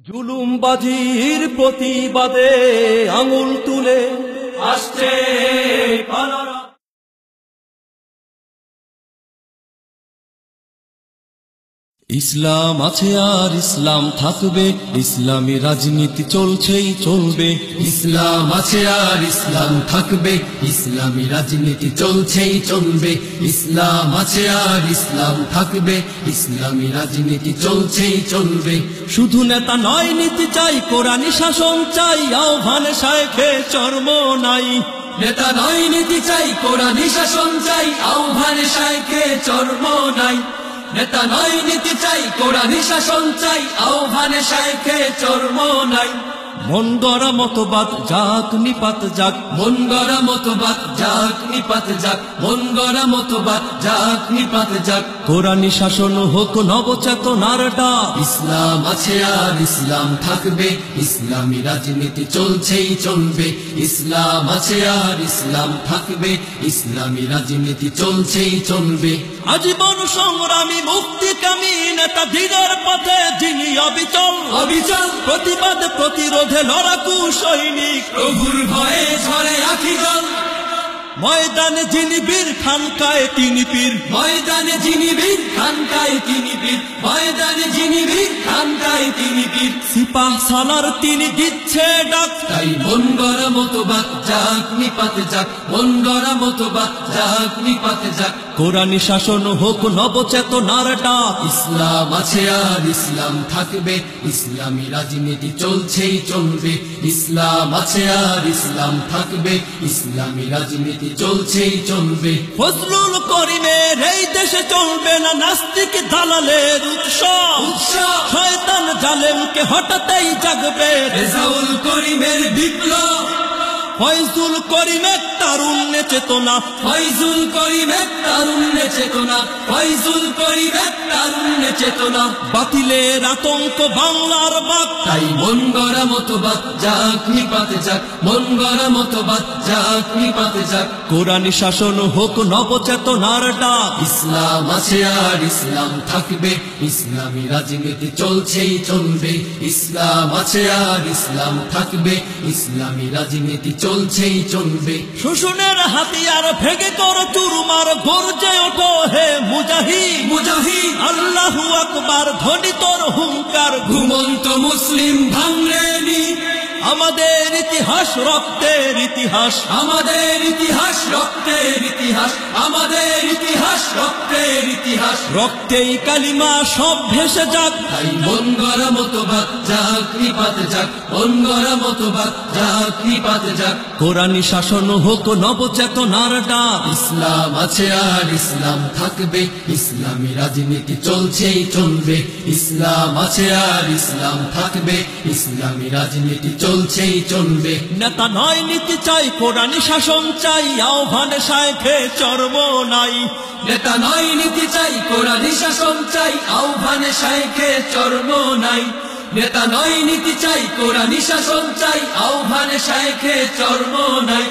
জুলুমবাজির প্রতিবাদে আঙুল তুলে আসছে পালারা। ইসলাম আছে আর ইসলাম থাকবে, ইসলামী রাজনীতি চলছেই চলবে। ইসলাম আছে আর ইসলাম থাকবে, ইসলামী রাজনীতি চলছেই চলবে। ইসলাম আছে আর ইসলাম থাকবে, ইসলামী রাজনীতি চলছেই চলবে। শুধু নেতা নয়, নীতি চাই, কোরআনী শাসন চাই, আহ্বানে শায়েখে চর্ম নাই। নেতা নয়, নীতি চাই, কোরআনী শাসন চাই, আহ্বানে শায়েখে চর্ম নাই। নেতা নয়, নীতি চাই, কোরআনী শাসন চাই, আহ্বানে শায়েখে চর্ম নাই। মন গড়া মতবাদ যাক নিপাত যাক, মন গড়া মতবাদ যাক নিপাত যাক, মন গড়া মতবাদ যাক নিপাত যাক। কোরআনী শাসন হোক নবচেতনার ডাক। ইসলাম আছে আর ইসলাম থাকবে, ইসলামী রাজনীতি চলছেই চলবে। ইসলাম আছে আর ইসলাম থাকবে, ইসলামী রাজনীতি চলছেই চলবে। আজীবন সংগ্রামী মুক্তিকামী নেতা দিনের পথে যিনি অবিচল, অবিচল প্রতিবাদ প্রতিরোধে লড়াকু সৈনিক, প্রভুর ভয়ে ঝরে আখি জল। ময়দানে যিনি বীর, খানকায় তিনি পীর। ময়দানে যিনি বীর, খানকায় তিনি পীর। ময়দানে যিনি বীর, খানকায় তিনি পীর। সিপাহ সালার তিনি দিচ্ছে ডাক। তাই মন গড়া মতবাদ যাক নিপাত যাক, মন গড়া মতবাদ যাক নিপাত যাক। কোরআনী শাসন হোক নবচেতনার ডাক। ইসলাম আছে আর ইসলাম থাকবে, ইসলামী রাজনীতি চলছেই চলবে। ইসলাম আছে আর ইসলাম থাকবে, ইসলামী রাজনীতি চলছেই চলবে। ফজলুল করিমের এই দেশে চলবে না নাস্তিক দালালের উৎসব। শয়তান জালেমকে হঠাতেই জাগবে রেজাউল করিমের বিপ্লব। ফয়জুল করিমের তারুণ্যে চেতনা, ফয়জুল করিমের তারুণ্যে চেতনা, ফয়জুল করিমের তারুণ্যে চেতনা। বাতিলের আতঙ্ক বাংলার বাক। তাই মন গড়া মতবাদ যাক নিপাত যাক, মন গড়া মতবাদ যাক নিপাত যাক। কোরআনী শাসন হোক নবচেতনার ডাক। ইসলাম আছে আর ইসলাম থাকবে, ইসলামী রাজনীতি চলছেই চলবে। ইসলাম আছে আর ইসলাম থাকবে, ইসলামী রাজনীতি চলছেই চলবে। শোষণের হাতিয়ার ভেঙে কর চুরমার, গর্জে ওঠো হে মুজাহিদ। মুজাহিদ আল্লাহু আকবার ধ্বনি তোর হুঙ্কার। ঘুমন্ত মুসলিম ভাঙরেনি আমাদের ইতিহাস রক্তের ইতিহাস, আমাদের ইতিহাস রক্তের ইতিহাস, আমাদের ইতিহাস রক্তের ইতিহাস। রক্তেই কালিমা সব ভেসে যাক। তাই মন গড়া মতবাদ যাক নিপাত যাক, মন গড়া মতবাদ যাক নিপাত যাক। কোরআনী শাসন হোক নবচেতনার ডাক। ইসলাম আছে আর ইসলাম থাকবে, ইসলামী রাজনীতি চলছেই চলবে। ইসলাম আছে আর ইসলাম থাকবে, ইসলামী রাজনীতি চলছেই চলবে। নেতা নয়, নীতি চাই, কোরআনী শাসন চাই, আহ্বানে শায়েখে চর্ম নাই। নেতা নয়, নীতি চাই, কোরআনী শাসন চাই, আহ্বানে শায়েখে চর্ম নাই। নেতা নয়, নীতি চাই, কোরআনী শাসন চাই, আহ্বানে শায়েখে চর্ম নাই।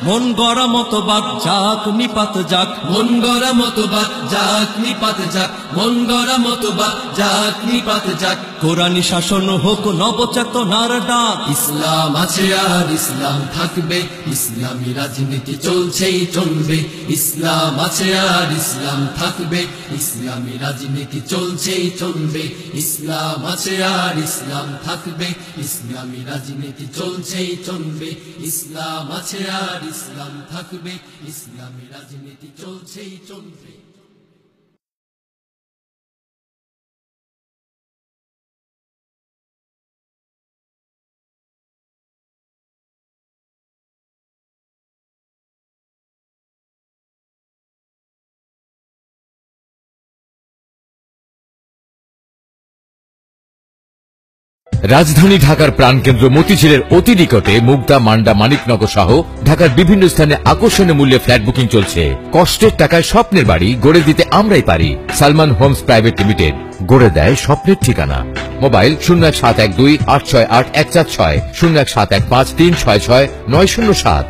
মন গড়া মতবাদ যাক নিপাত যাক, মন গড়া মতবাদ যাক নিপাত যাক, মন গড়া মতবাদ যাক নিপাত যাক। কোরআনী শাসন হোক নবচেতনার ডাক। ইসলাম আছে আর ইসলাম থাকবে, ইসলামী রাজনীতি চলছেই চলবে। ইসলাম আছে আর ইসলাম থাকবে, ইসলামী রাজনীতি চলছেই চলবে। ইসলাম আছে আর ইসলাম থাকবে, ইসলামী রাজনীতি চলছেই চলবে। ইসলাম আছে আর ইসলাম থাকবে, ইসলামী রাজনীতি চলছেই চলবে। রাজধানী ঢাকার প্রাণকেন্দ্র মতিঝিলের অতি নিকটে মুগদা, মান্ডা, মানিকনগর সহ ঢাকার বিভিন্ন স্থানে আকর্ষণীয় মূল্যে ফ্ল্যাট বুকিং চলছে। কষ্টের টাকায় স্বপ্নের বাড়ি গড়ে দিতে আমরাই পারি। সালমান হোমস প্রাইভেট লিমিটেড গড়ে দেয় স্বপ্নের ঠিকানা। মোবাইল 01712 868 146, 01715 366 907।